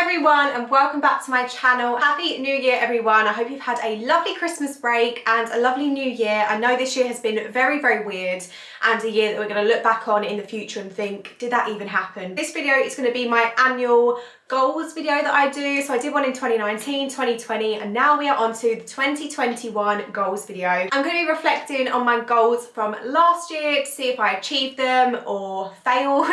everyone and welcome back to my channel. Happy New Year everyone. I hope you've had a lovely Christmas break and a lovely new year. I know this year has been very, very weird and a year that we're going to look back on in the future and think, did that even happen? This video is going to be my annual goals video that I do. So I did one in 2019, 2020, and now we are on to the 2021 goals video. I'm going to be reflecting on my goals from last year to see if I achieved them or failed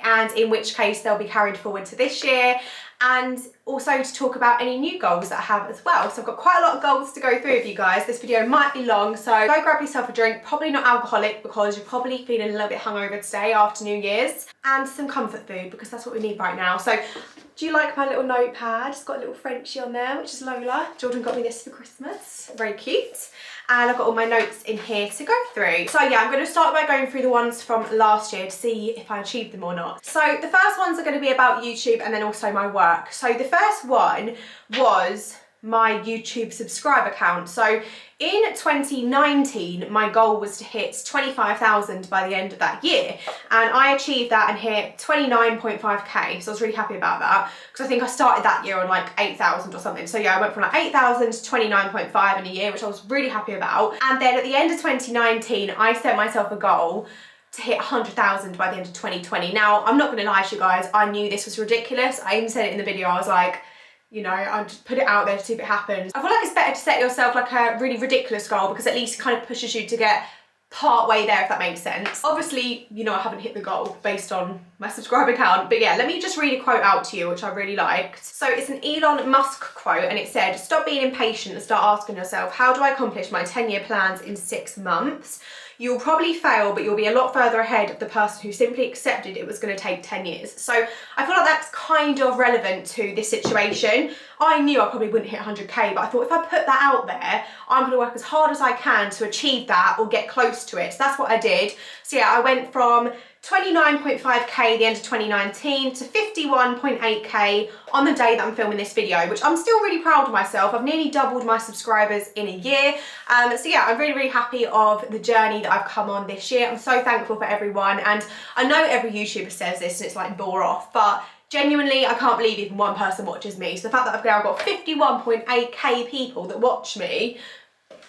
and in which case they'll be carried forward to this year, and also to talk about any new goals that I have as well. So I've got quite a lot of goals to go through with you guys. This video might be long, so go grab yourself a drink, probably not alcoholic because you're probably feeling a little bit hungover today after New Year's, and some comfort food because that's what we need right now. So do you like my little notepad? It's got a little Frenchie on there, which is Lola. Jordan got me this for Christmas, very cute. And I've got all my notes in here to go through. So yeah, I'm going to start by going through the ones from last year to see if I achieved them or not. So the first ones are going to be about YouTube and then also my work. So the first one was my YouTube subscriber count. So in 2019, my goal was to hit 25,000 by the end of that year. And I achieved that and hit 29.5k. So I was really happy about that because I think I started that year on like 8,000 or something. So yeah, I went from like 8,000 to 29.5 in a year, which I was really happy about. And then at the end of 2019, I set myself a goal to hit 100,000 by the end of 2020. Now, I'm not going to lie to you guys. I knew this was ridiculous. I even said it in the video. I was like, you know, I'll just put it out there to see if it happens. I feel like it's better to set yourself like a really ridiculous goal because at least it kind of pushes you to get part way there, if that makes sense. Obviously, you know, I haven't hit the goal based on my subscriber count, but yeah, let me just read a quote out to you, which I really liked. So it's an Elon Musk quote and it said, "Stop being impatient and start asking yourself, how do I accomplish my 10-year plans in 6 months? You'll probably fail, but you'll be a lot further ahead of the person who simply accepted it was going to take 10 years. So I feel like that's kind of relevant to this situation. I knew I probably wouldn't hit 100k, but I thought if I put that out there, I'm going to work as hard as I can to achieve that or get close to it. So that's what I did. So yeah, I went from 29.5k the end of 2019 to 51.8k on the day that I'm filming this video, which I'm still really proud of myself. I've nearly doubled my subscribers in a year. So yeah, I'm really, really happy of the journey that I've come on this year. I'm so thankful for everyone. And I know every YouTuber says this and it's like bore off, but genuinely, I can't believe even one person watches me. So the fact that I've now got 51.8k people that watch me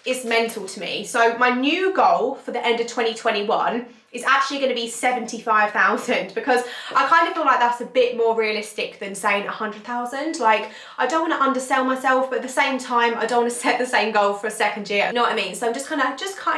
is mental to me. So my new goal for the end of 2021 is actually going to be 75,000 because I kind of feel like that's a bit more realistic than saying 100,000. Like, I don't want to undersell myself, but at the same time, I don't want to set the same goal for a second year. You know what I mean? So I'm just kind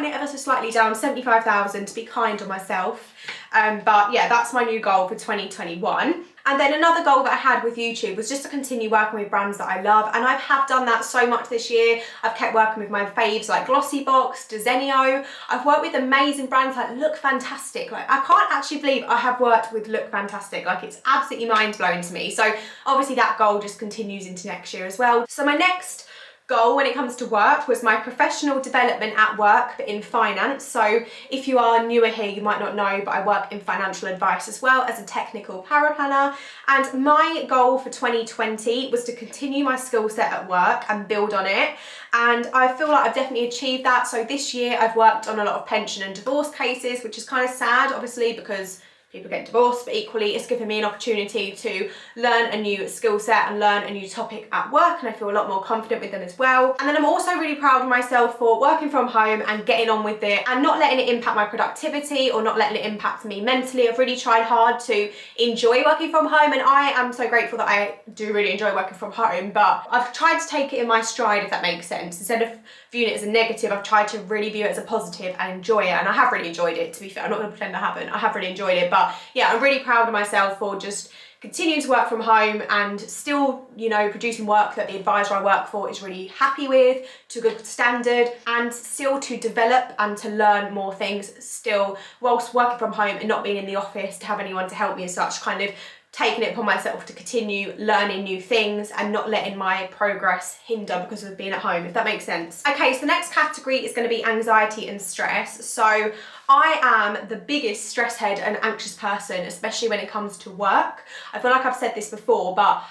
of ever so slightly down 75,000 to be kind on myself. But yeah, that's my new goal for 2021. And then another goal that I had with YouTube was just to continue working with brands that I love. And I have done that so much this year. I've kept working with my faves like Glossybox, Desenio. I've worked with amazing brands like Look Fantastic. Like, I can't actually believe I have worked with Look Fantastic. Like, it's absolutely mind-blowing to me. So obviously that goal just continues into next year as well. So my next goal when it comes to work was my professional development at work, but in finance. So if you are newer here, you might not know, but I work in financial advice as well as a technical paraplanner. And my goal for 2020 was to continue my skill set at work and build on it. And I feel like I've definitely achieved that. So this year I've worked on a lot of pension and divorce cases, which is kind of sad, obviously, because people get divorced, but equally it's given me an opportunity to learn a new skill set and learn a new topic at work, and I feel a lot more confident with them as well. And then I'm also really proud of myself for working from home and getting on with it and not letting it impact my productivity or not letting it impact me mentally. I've really tried hard to enjoy working from home, and I am so grateful that I do really enjoy working from home, but I've tried to take it in my stride, if that makes sense. Instead of viewing it as a negative, I've tried to really view it as a positive and enjoy it, and I have really enjoyed it, to be fair. I'm not going to pretend I haven't. I have really enjoyed it, but yeah, I'm really proud of myself for just continuing to work from home and still, you know, producing work that the advisor I work for is really happy with, to a good standard, and still to develop and to learn more things still whilst working from home and not being in the office to have anyone to help me as such, kind of taking it upon myself to continue learning new things and not letting my progress hinder because of being at home, if that makes sense. Okay, so the next category is going to be anxiety and stress. So I am the biggest stress head and anxious person, especially when it comes to work. I feel like I've said this before, but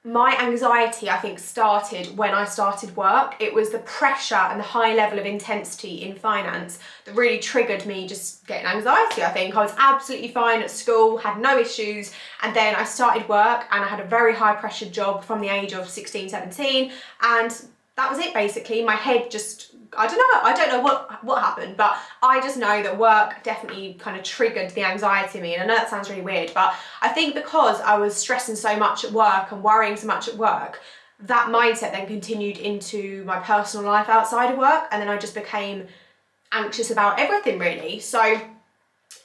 my anxiety, I think, started when I started work. It was the pressure and the high level of intensity in finance that really triggered me just getting anxiety, I think. I was absolutely fine at school, had no issues, and then I started work and I had a very high pressure job from the age of 16, 17, and that was it basically. My head just, I don't know what happened, but I just know that work definitely kind of triggered the anxiety in me. And I know that sounds really weird, but I think because I was stressing so much at work and worrying so much at work, that mindset then continued into my personal life outside of work, and then I just became anxious about everything really. So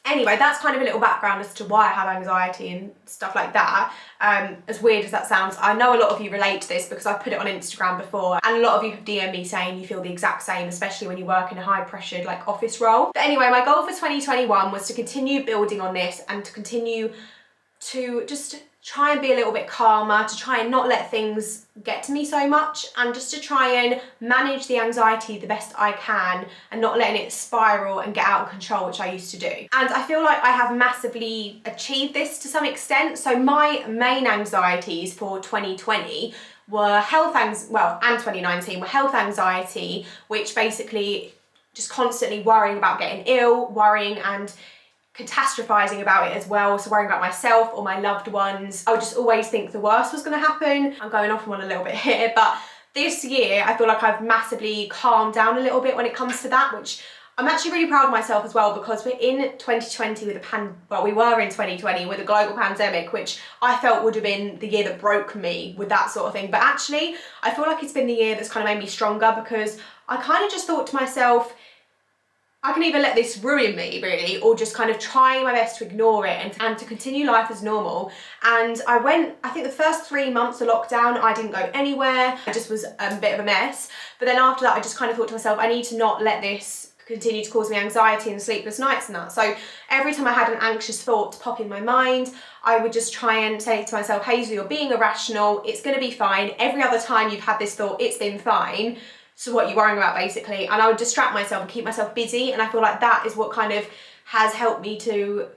anyway, that's kind of a little background as to why I have anxiety and stuff like that. As weird as that sounds, I know a lot of you relate to this because I've put it on Instagram before, and a lot of you have DM'd me saying you feel the exact same, especially when you work in a high pressured like office role. But anyway, my goal for 2021 was to continue building on this and to continue to just try and be a little bit calmer, to try and not let things get to me so much, and just to try and manage the anxiety the best I can and not letting it spiral and get out of control, which I used to do. And I feel like I have massively achieved this to some extent. So my main anxieties for 2020 were and 2019 were health anxiety, which basically just constantly worrying about getting ill, worrying and catastrophizing about it as well, so worrying about myself or my loved ones. I would just always think the worst was going to happen. I'm going off on one a little bit here, but this year I feel like I've massively calmed down a little bit when it comes to that, which I'm actually really proud of myself as well, because we're in 2020 with we were in 2020 with a global pandemic, which I felt would have been the year that broke me with that sort of thing. But actually, I feel like it's been the year that's kind of made me stronger, because I kind of just thought to myself, I can either let this ruin me really, or just kind of try my best to ignore it and to continue life as normal. And I think the first 3 months of lockdown, I didn't go anywhere. I just was a bit of a mess. But then after that, I just kind of thought to myself, I need to not let this continue to cause me anxiety and sleepless nights and that. So every time I had an anxious thought pop in my mind, I would just try and say to myself, Hazel, you're being irrational. It's going to be fine. Every other time you've had this thought, it's been fine. So what are you worrying about basically? And I would distract myself and keep myself busy, and I feel like that is what kind of has helped me to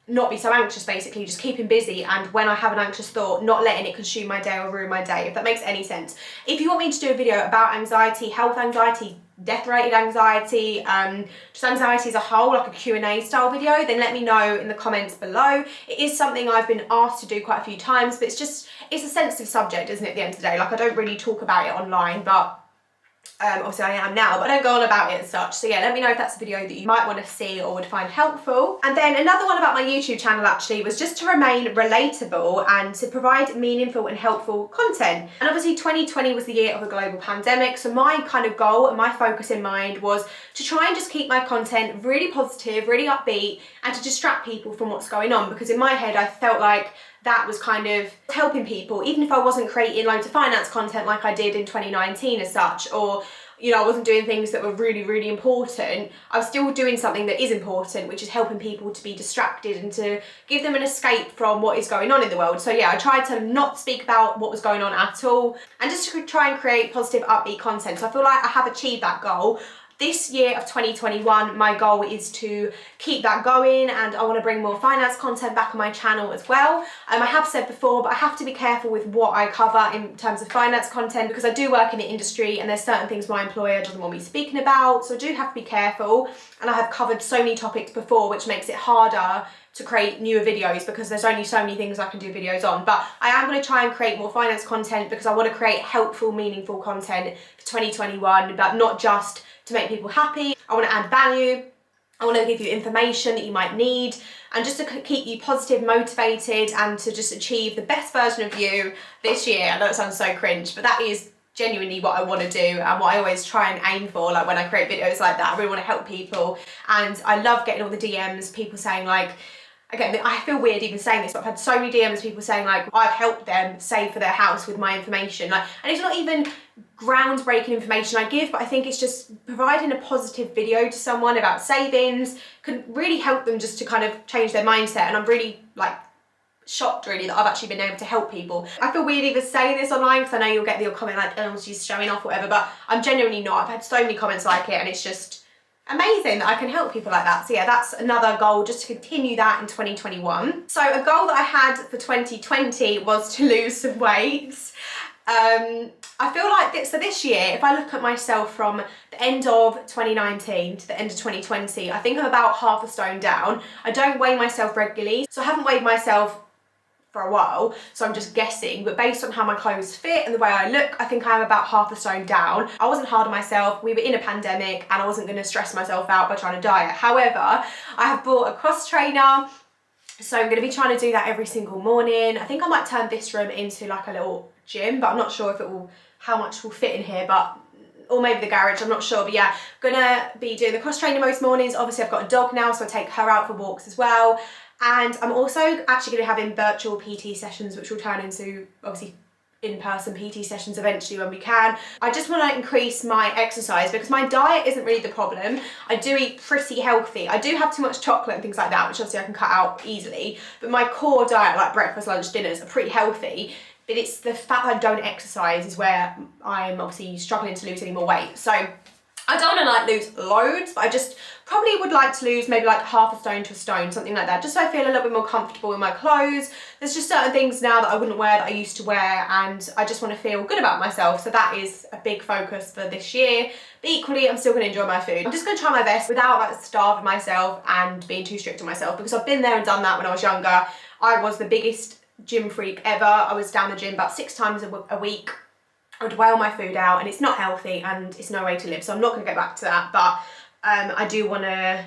not be so anxious basically, just keeping busy, and when I have an anxious thought, not letting it consume my day or ruin my day, if that makes any sense. If you want me to do a video about anxiety, health anxiety, death-related anxiety, just anxiety as a whole, like a Q&A style video, then let me know in the comments below. It is something I've been asked to do quite a few times, but it's a sensitive subject, isn't it, at the end of the day? Like, I don't really talk about it online, but obviously I am now, but I don't go on about it as such. So yeah, let me know if that's a video that you might want to see or would find helpful. And then another one about my YouTube channel actually was just to remain relatable and to provide meaningful and helpful content. And obviously 2020 was the year of a global pandemic, so my kind of goal and my focus in mind was to try and just keep my content really positive, really upbeat, and to distract people from what's going on, because in my head I felt like that was kind of helping people, even if I wasn't creating loads of finance content like I did in 2019 as such, or you know, I wasn't doing things that were really, really important. I was still doing something that is important, which is helping people to be distracted and to give them an escape from what is going on in the world. So yeah, I tried to not speak about what was going on at all, and just to try and create positive, upbeat content. So I feel like I have achieved that goal. This year of 2021, my goal is to keep that going, and I want to bring more finance content back on my channel as well. I have said before, but I have to be careful with what I cover in terms of finance content, because I do work in the industry and there's certain things my employer doesn't want me speaking about, so I do have to be careful. And I have covered so many topics before, which makes it harder to create newer videos because there's only so many things I can do videos on. But I am going to try and create more finance content because I want to create helpful, meaningful content for 2021, but not just to make people happy. I want to add value. I want to give you information that you might need, and just to keep you positive, motivated, and to just achieve the best version of you this year. I know it sounds so cringe, but that is genuinely what I want to do and what I always try and aim for. Like when I create videos like that, I really want to help people, and I love getting all the DMs, people saying like, again, I feel weird even saying this, but I've had so many DMs, people saying like, I've helped them save for their house with my information. Like, and it's not even groundbreaking information I give, but I think it's just providing a positive video to someone about savings can really help them just to kind of change their mindset. And I'm really like shocked really that I've actually been able to help people. I feel weird even saying this online because I know you'll get the comment like, oh, she's showing off, whatever, but I'm genuinely not. I've had so many comments like it, and it's just amazing that I can help people like that. So yeah, that's another goal, just to continue that in 2021. So a goal that I had for 2020 was to lose some weight. I feel like this year, if I look at myself from the end of 2019 to the end of 2020, I think I'm about half a stone down. I don't weigh myself regularly, so I haven't weighed myself for a while, so I'm just guessing, but based on how my clothes fit and the way I look, I think I'm about half a stone down. I wasn't hard on myself, we were in a pandemic, and I wasn't going to stress myself out by trying to diet. However, I have bought a cross trainer, so I'm going to be trying to do that every single morning. I think I might turn this room into like a little gym, but I'm not sure if how much will fit in here, or maybe the garage, I'm not sure. But yeah, I'm gonna be doing the cross trainer most mornings. Obviously I've got a dog now, so I take her out for walks as well. And I'm also actually gonna be having virtual PT sessions, which will turn into obviously in-person PT sessions eventually when we can. I just want to increase my exercise because my diet isn't really the problem. I do eat pretty healthy. I do have too much chocolate and things like that, which obviously I can cut out easily. But my core diet, like breakfast, lunch, dinners, are pretty healthy. But it's the fact that I don't exercise is where I'm obviously struggling to lose any more weight. So I don't want to like lose loads, but I just probably would like to lose maybe like half a stone to a stone, something like that, just so I feel a little bit more comfortable in my clothes. There's just certain things now that I wouldn't wear that I used to wear, and I just want to feel good about myself. So that is a big focus for this year. But equally, I'm still going to enjoy my food. I'm just going to try my best without like starving myself and being too strict on myself, because I've been there and done that when I was younger. I was the biggest gym freak ever. I was down the gym about 6 times a week. I would weigh all my food out, and it's not healthy and it's no way to live, so I'm not going to go back to that. But I do want to,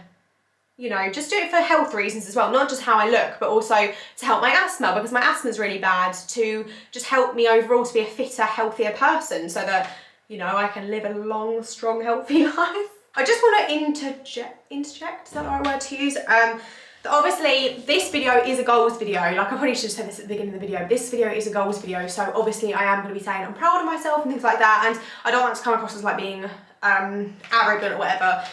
you know, just do it for health reasons as well, not just how I look, but also to help my asthma, because my asthma is really bad, to just help me overall to be a fitter, healthier person, so that, you know, I can live a long, strong, healthy life. I just want to interject, is that the right word to use? Obviously, this video is a goals video. Like, I probably should have said this at the beginning of the video. This video is a goals video, so obviously I am going to be saying I'm proud of myself and things like that, and I don't want it to come across as like being arrogant or whatever.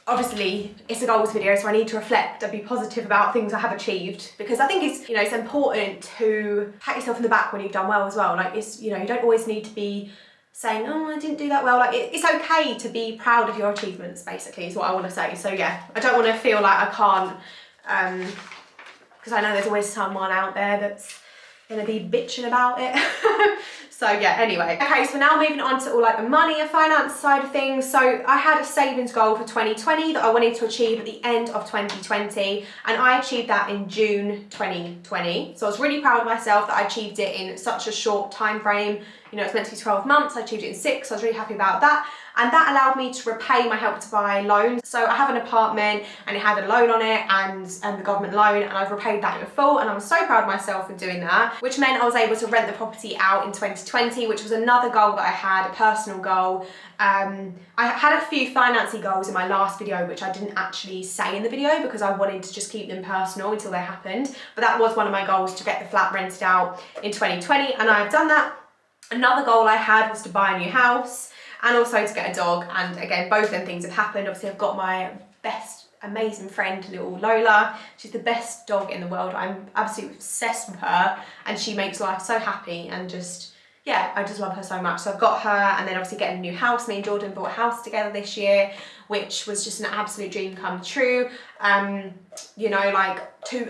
Obviously, it's a goals video, so I need to reflect and be positive about things I have achieved, because I think it's, you know, it's important to pat yourself in the back when you've done well as well. Like, it's, you know, you don't always need to be saying, oh, I didn't do that well. Like, it's okay to be proud of your achievements, basically, is what I want to say. So yeah, I don't want to feel like I can't, because I know there's always someone out there that's gonna be bitching about it. So yeah, anyway. Okay, so now moving on to all like the money and finance side of things. So I had a savings goal for 2020 that I wanted to achieve at the end of 2020, and I achieved that in June 2020. So I was really proud of myself that I achieved it in such a short time frame. You know, it's meant to be 12 months, I achieved it in 6, so I was really happy about that. And that allowed me to repay my Help to Buy loan. So I have an apartment and it had a loan on it, and the government loan, and I've repaid that in full, and I was so proud of myself for doing that, which meant I was able to rent the property out in 2020, which was another goal that I had, a personal goal. I had a few financing goals in my last video, which I didn't actually say in the video because I wanted to just keep them personal until they happened. But that was one of my goals, to get the flat rented out in 2020, and I've done that. Another goal I had was to buy a new house, and also to get a dog, and again, both of them things have happened. Obviously, I've got my best, amazing friend, little Lola. She's the best dog in the world. I'm absolutely obsessed with her, and she makes life so happy, and just, yeah, I just love her so much. So I've got her, and then obviously getting a new house. Me and Jordan bought a house together this year, which was just an absolute dream come true. You know, like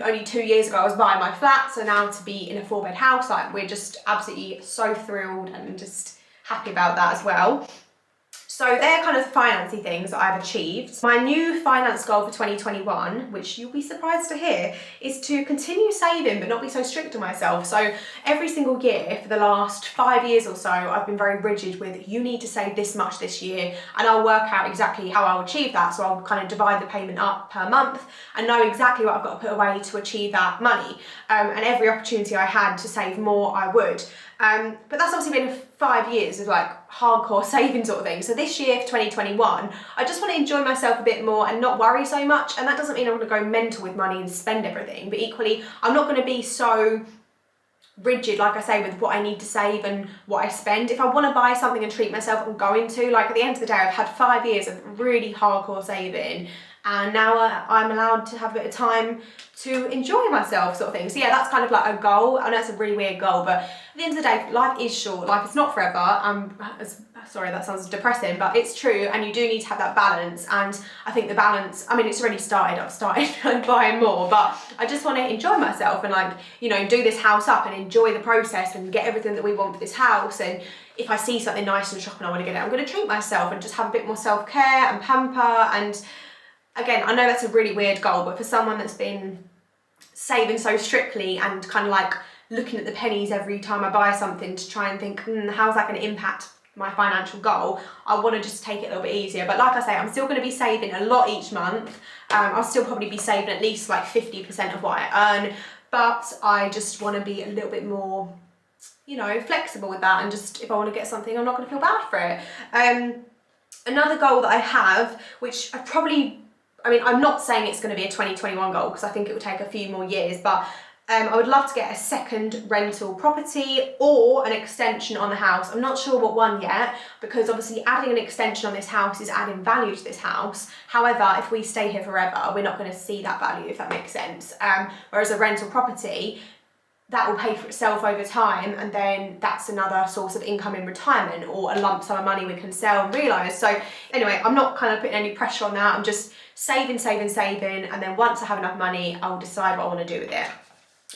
only 2 years ago I was buying my flat, so now to be in a 4-bed house, like, we're just absolutely so thrilled and just happy about that as well. So they're kind of financy things that I've achieved. My new finance goal for 2021, which you'll be surprised to hear, is to continue saving but not be so strict on myself. So every single year for the last 5 years or so, I've been very rigid with, you need to save this much this year, and I'll work out exactly how I'll achieve that. So I'll kind of divide the payment up per month and know exactly what I've got to put away to achieve that money. And every opportunity I had to save more, I would. But that's obviously been 5 years of like hardcore saving sort of thing. So this year for 2021, I just want to enjoy myself a bit more and not worry so much. And that doesn't mean I'm going to go mental with money and spend everything, but equally, I'm not going to be so rigid, like I say, with what I need to save and what I spend. If I want to buy something and treat myself, I'm going to. Like, at the end of the day, I've had 5 years of really hardcore saving, and now I'm allowed to have a bit of time to enjoy myself, sort of thing. So yeah, that's kind of like a goal. I know it's a really weird goal, but at the end of the day, life is short. Life is not forever. As sorry, that sounds depressing, but it's true, and you do need to have that balance. And I think the balance, I mean, it's already started. I've started buying more, but I just want to enjoy myself and, like, you know, do this house up and enjoy the process and get everything that we want for this house. And if I see something nice in the shop and I want to get it, I'm going to treat myself and just have a bit more self-care and pamper. And again, I know that's a really weird goal, but for someone that's been saving so strictly and kind of like looking at the pennies every time I buy something to try and think, how's that going to impact my financial goal, I want to just take it a little bit easier. But like I say, I'm still going to be saving a lot each month. I'll still probably be saving at least like 50% of what I earn, but I just want to be a little bit more, you know, flexible with that, and just, if I want to get something, I'm not going to feel bad for it. Another goal that I have, which I'm not saying it's going to be a 2021 goal, because I think it will take a few more years, but I would love to get a second rental property or an extension on the house. I'm not sure what one yet, because obviously adding an extension on this house is adding value to this house. However, if we stay here forever, we're not going to see that value, if that makes sense. Whereas a rental property, that will pay for itself over time, and then that's another source of income in retirement, or a lump sum of money we can sell and realise. So anyway, I'm not kind of putting any pressure on that. I'm just saving, and then once I have enough money, I'll decide what I want to do with it.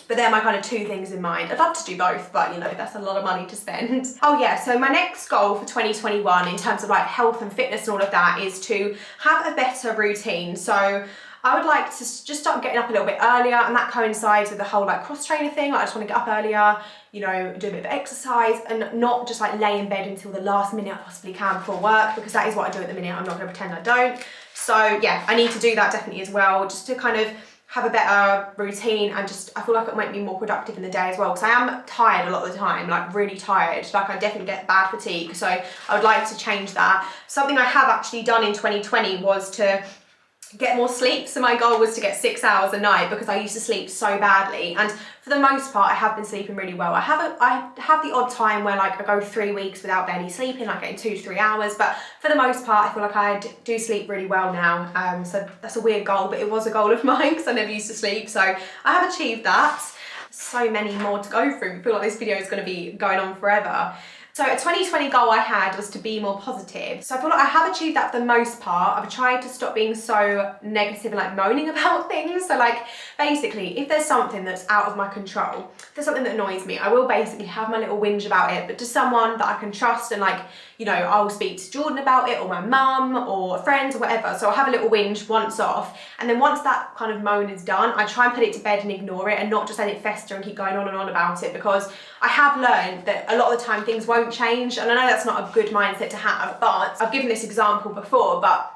But they're my kind of two things in mind. I'd love to do both, but you know, that's a lot of money to spend. Oh yeah, so my next goal for 2021 in terms of like health and fitness and all of that is to have a better routine. So I would like to just start getting up a little bit earlier, and that coincides with the whole like cross trainer thing. Like, I just want to get up earlier, you know, do a bit of exercise, and not just like lay in bed until the last minute I possibly can before work, because that is what I do at the minute. I'm not going to pretend I don't. So yeah, I need to do that definitely as well, just to kind of have a better routine, and just, I feel like it'll make me more productive in the day as well, because I am tired a lot of the time, like really tired. Like, I definitely get bad fatigue, so I would like to change that. Something I have actually done in 2020 was to get more sleep. So my goal was to get 6 hours a night, because I used to sleep so badly, and for the most part I have been sleeping really well. I have the odd time where like I go 3 weeks without barely sleeping, like getting 2 to 3 hours, but for the most part I feel like I do sleep really well now. So that's a weird goal, but it was a goal of mine, because I never used to sleep, so I have achieved that. So many more to go through. I feel like this video is going to be going on forever. So a 2020 goal I had was to be more positive. So I feel like I have achieved that for the most part. I've tried to stop being so negative and like moaning about things. So like, basically, if there's something that's out of my control, if there's something that annoys me, I will basically have my little whinge about it, but to someone that I can trust, and like, you know, I'll speak to Jordan about it, or my mum, or friends, or whatever. So I'll have a little whinge once off, and then once that kind of moan is done, I try and put it to bed and ignore it, and not just let it fester and keep going on and on about it, because I have learned that a lot of the time things won't change, and I know that's not a good mindset to have, but I've given this example before, but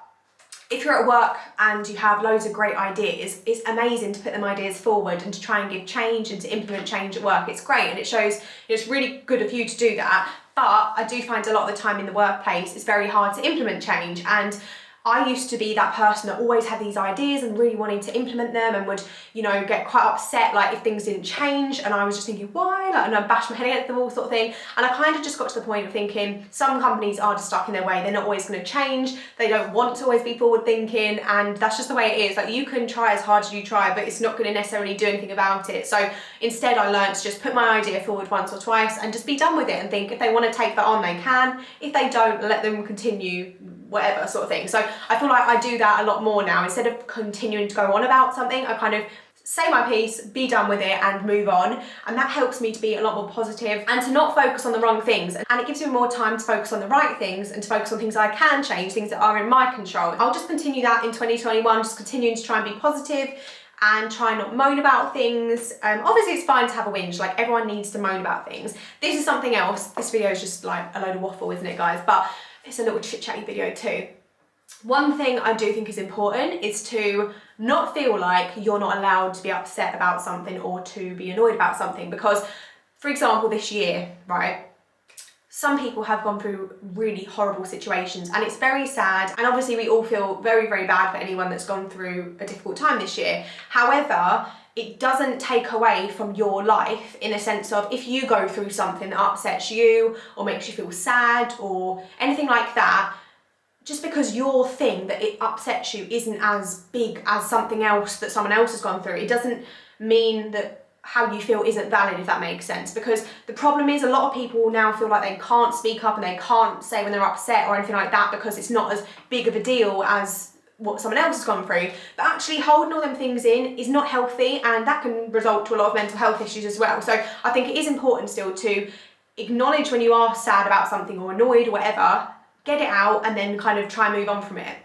if you're at work and you have loads of great ideas, it's amazing to put them ideas forward and to try and give change and to implement change at work. It's great, and it shows it's really good of you to do that. But I do find a lot of the time in the workplace, it's very hard to implement change. And I used to be that person that always had these ideas and really wanted to implement them, and would, you know, get quite upset like if things didn't change, and I was just thinking, why? Like, and I bashed my head against the wall sort of thing. And I kind of just got to the point of thinking, some companies are just stuck in their way. They're not always going to change. They don't want to always be forward thinking, and that's just the way it is. Like, you can try as hard as you try, but it's not going to necessarily do anything about it. So instead I learned to just put my idea forward once or twice and just be done with it, and think if they want to take that on, they can. If they don't, let them continue, whatever sort of thing. So I feel like I do that a lot more now. Instead of continuing to go on about something, I kind of say my piece, be done with it, and move on. And that helps me to be a lot more positive and to not focus on the wrong things. And it gives me more time to focus on the right things, and to focus on things I can change, things that are in my control. I'll just continue that in 2021, just continuing to try and be positive and try and not moan about things. Obviously it's fine to have a whinge, like everyone needs to moan about things. This is something else. This video is just like a load of waffle, isn't it, guys? But it's a little chit-chatty video too. One thing I do think is important is to not feel like you're not allowed to be upset about something or to be annoyed about something, because, for example, this year, right, some people have gone through really horrible situations, and it's very sad, and obviously we all feel very, very bad for anyone that's gone through a difficult time this year. However, it doesn't take away from your life, in a sense of, if you go through something that upsets you or makes you feel sad or anything like that, just because your thing that it upsets you isn't as big as something else that someone else has gone through, it doesn't mean that how you feel isn't valid, if that makes sense. Because the problem is a lot of people now feel like they can't speak up and they can't say when they're upset or anything like that because it's not as big of a deal as what someone else has gone through. But actually holding all them things in is not healthy, and that can result to a lot of mental health issues as well. So I think it is important still to acknowledge when you are sad about something or annoyed or whatever, get it out and then kind of try and move on from it,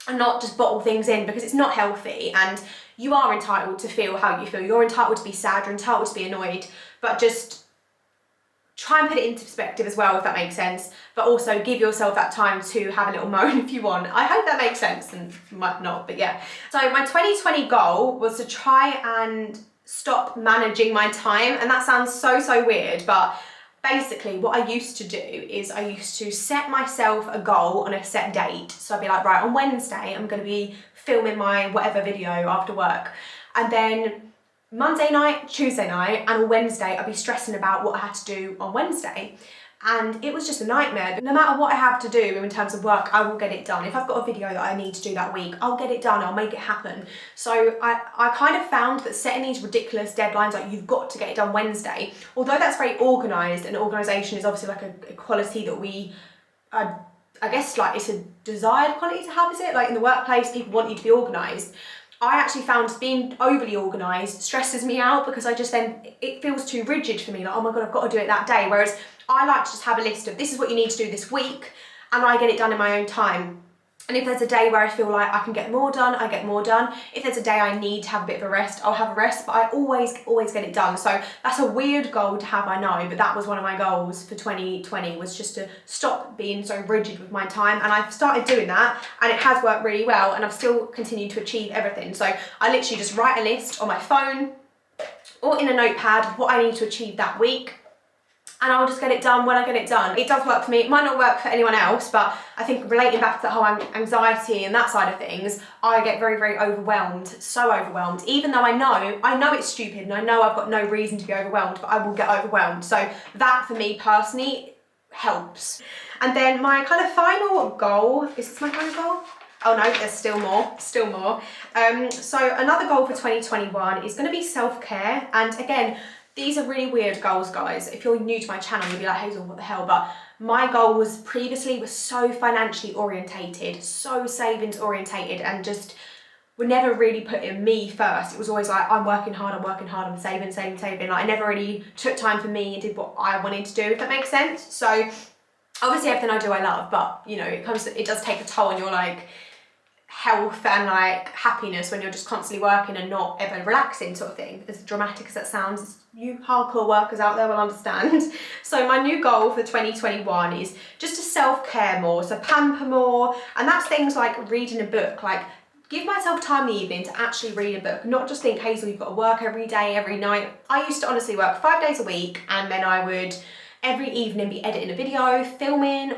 and not just bottle things in, because it's not healthy. And you are entitled to feel how you feel. You're entitled to be sad, you're entitled to be annoyed, but just try and put it into perspective as well, if that makes sense. But also give yourself that time to have a little moan if you want. I hope that makes sense, and might not, but yeah. So my 2020 goal was to try and stop managing my time, and that sounds so weird, but basically what I used to do is I used to set myself a goal on a set date. So I'd be like, right, on Wednesday I'm going to be filming my whatever video after work, and then Monday night, Tuesday night, and on Wednesday I'd be stressing about what I had to do on Wednesday. And it was just a nightmare. No matter what I have to do in terms of work, I will get it done. If I've got a video that I need to do that week, I'll get it done, I'll make it happen. So I kind of found that setting these ridiculous deadlines, like you've got to get it done Wednesday, although that's very organised, and organisation is obviously like a quality that we, I guess like it's a desired quality to have, is it? Like in the workplace, people want you to be organised. I actually found being overly organised stresses me out, because I just then, it feels too rigid for me, like, oh my God, I've got to do it that day. Whereas I like to just have a list of this is what you need to do this week, and I get it done in my own time. And if there's a day where I feel like I can get more done, I get more done. If there's a day I need to have a bit of a rest, I'll have a rest, but I always get it done. So that's a weird goal to have, I know, but that was one of my goals for 2020, was just to stop being so rigid with my time. And I've started doing that, and it has worked really well, and I've still continued to achieve everything. So I literally just write a list on my phone or in a notepad of what I need to achieve that week, and I'll just get it done when I get it done. It does work for me. It might not work for anyone else, but I think relating back to the whole anxiety and that side of things, I get very overwhelmed, so overwhelmed. Even though I know it's stupid, and I know I've got no reason to be overwhelmed, but I will get overwhelmed. So that for me personally helps. And then my kind of final goal, is this my final goal? Oh no, there's still more. So another goal for 2021 is going to be self-care. And again, these are really weird goals, guys. If you're new to my channel, you'll be like, Hazel, what the hell? But my goals previously were so financially orientated, so savings orientated, and just were never really putting me first. It was always like, I'm working hard, I'm saving. Like I never really took time for me and did what I wanted to do, if that makes sense. So obviously everything I do I love, but you know, it does take a toll on your like health and like happiness when you're just constantly working and not ever relaxing, sort of thing. As dramatic as that sounds, you hardcore workers out there will understand. So my new goal for 2021 is just to self-care more, so pamper more, and that's things like reading a book. Like give myself time in the evening to actually read a book, not just think, Hazel, you've got to work every day, every night. I used to honestly work 5 days a week, and then I would every evening be editing a video, filming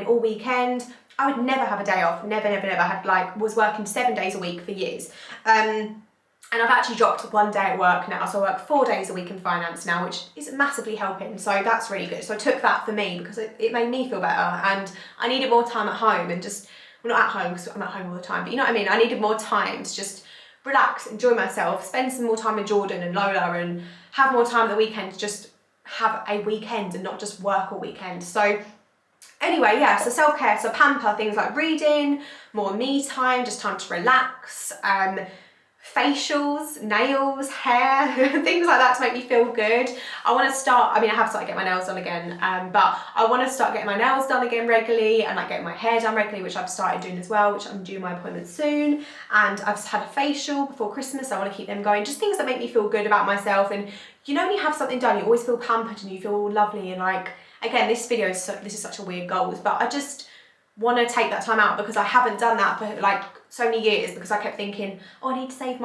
all weekend. I would never have a day off, never. Was working 7 days a week for years. And I've actually dropped 1 day at work now, so I work 4 days a week in finance now, which is massively helping, so that's really good. So I took that for me because it made me feel better, and I needed more time at home, and just, well, not at home because I'm at home all the time, but you know what I mean, I needed more time to just relax, enjoy myself, spend some more time with Jordan and Lola, and have more time at the weekend to just have a weekend and not just work all weekend. So anyway, yeah, so self-care, so pamper, things like reading, more me time, just time to relax, facials, nails, hair, things like that to make me feel good. I want to start, I have started getting my nails done again, but I want to start getting my nails done again regularly, and like getting my hair done regularly, which I've started doing as well, which I'm due my appointment soon. And I've had a facial before Christmas, so I want to keep them going. Just things that make me feel good about myself. And you know, when you have something done, you always feel pampered and you feel all lovely. And like, again, this is such a weird goal, but I just want to take that time out, because I haven't done that for like so many years, because I kept thinking, oh, I need to save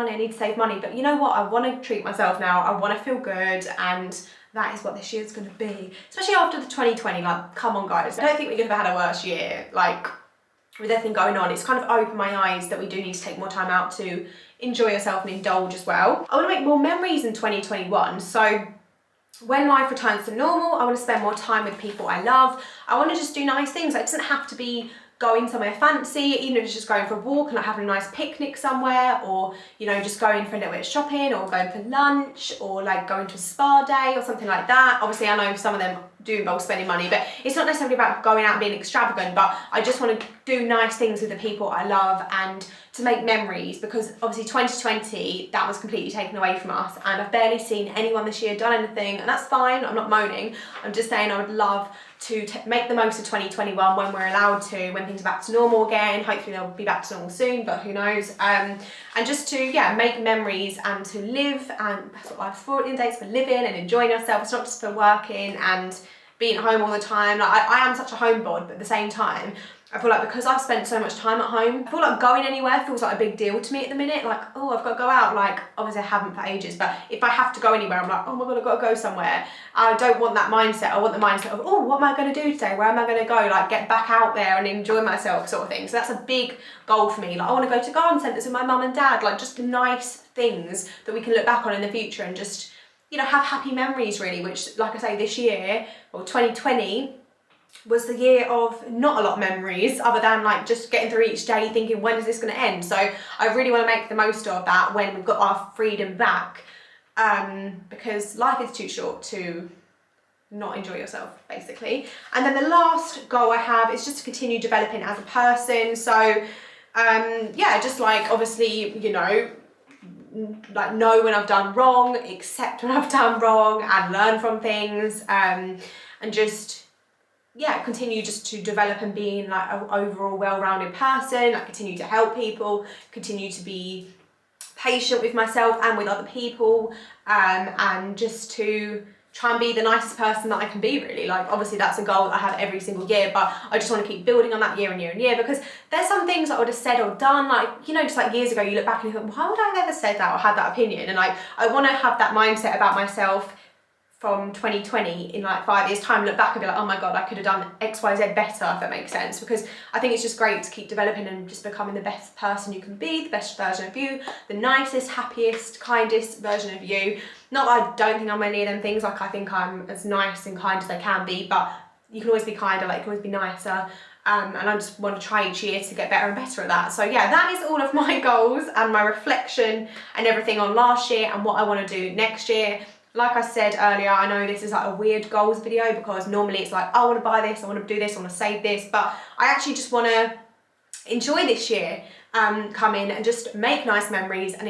money, but you know what, I want to treat myself now, I want to feel good, and that is what this year's going to be, especially after the 2020. Like, come on guys, I don't think we could have had a worse year. Like, with everything going on, it's kind of opened my eyes that we do need to take more time out to enjoy yourself and indulge as well. I want to make more memories in 2021, so when life returns to normal, I want to spend more time with people I love. I want to just do nice things. It doesn't have to be going somewhere fancy, even if it's just going for a walk and like having a nice picnic somewhere, or you know, just going for a little bit of shopping, or going for lunch, or like going to a spa day or something like that. Obviously I know some of them do involve spending money, but it's not necessarily about going out and being extravagant, but I just want to do nice things with the people I love and to make memories, because obviously 2020, that was completely taken away from us, and I've barely seen anyone this year done anything, and that's fine. I'm not moaning. I'm just saying I would love to make the most of 2021 when we're allowed to, when things are back to normal again. Hopefully they'll be back to normal soon, but who knows. And just to, yeah, make memories and to live, and that's what life's for, in days for living and enjoying yourself. It's not just for working and being at home all the time. Like, I am such a homebod, but at the same time, I feel like because I've spent so much time at home, I feel like going anywhere feels like a big deal to me at the minute. Like, oh, I've got to go out. Like, obviously I haven't for ages, but if I have to go anywhere, I'm like, oh my God, I've got to go somewhere. I don't want that mindset. I want the mindset of, oh, what am I going to do today? Where am I going to go? Like, get back out there and enjoy myself, sort of thing. So that's a big goal for me. Like, I want to go to garden centres with my mum and dad, like just nice things that we can look back on in the future and just, you know, have happy memories really, which, like I say, this year, or 2020, was the year of not a lot of memories other than like just getting through each day thinking, when is this going to end? So I really want to make the most of that when we've got our freedom back, because life is too short to not enjoy yourself, basically. And then the last goal I have is just to continue developing as a person. So yeah, just like obviously, you know, like know when I've done wrong, accept when I've done wrong, and learn from things, and just, yeah, continue just to develop and being like an overall well-rounded person, like continue to help people, continue to be patient with myself and with other people, and just to try and be the nicest person that I can be, really. Like, obviously that's a goal that I have every single year, but I just want to keep building on that year and year and year, because there's some things that I would have said or done, like, you know, just like years ago, you look back and you think, why would I have ever said that or had that opinion? And like, I want to have that mindset about myself from 2020 in like 5 years time, look back and be like, oh my God, I could have done XYZ better, if that makes sense. Because I think it's just great to keep developing and just becoming the best person you can be, the best version of you, the nicest, happiest, kindest version of you. Not that I don't think I'm any of them things, like I think I'm as nice and kind as I can be, but you can always be kinder, like you can always be nicer. And I just want to try each year to get better and better at that. So yeah, that is all of my goals and my reflection and everything on last year and what I want to do next year. Like I said earlier, I know this is like a weird goals video, because normally it's like, I want to buy this, I want to do this, I want to save this, but I actually just want to enjoy this year, come in and just make nice memories and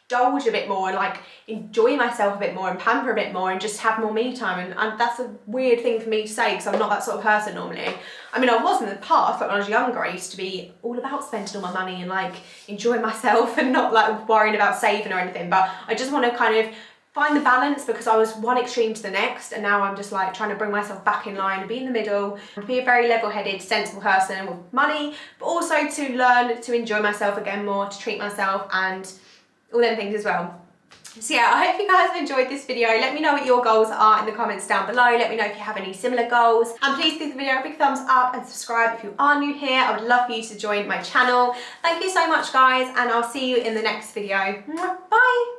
indulge a bit more, like enjoy myself a bit more and pamper a bit more and just have more me time. And that's a weird thing for me to say, because I'm not that sort of person normally. I mean, I was in the past, like when I was younger, I used to be all about spending all my money and like enjoying myself and not like worrying about saving or anything, but I just want to kind of find the balance, because I was one extreme to the next, and now I'm just like trying to bring myself back in line and be in the middle and be a very level-headed, sensible person with money, but also to learn to enjoy myself again more, to treat myself and all them things as well. So yeah, I hope you guys have enjoyed this video. Let me know what your goals are in the comments down below. Let me know if you have any similar goals, and please give the video a big thumbs up and subscribe if you are new here. I would love for you to join my channel. Thank you so much guys, and I'll see you in the next video. Bye.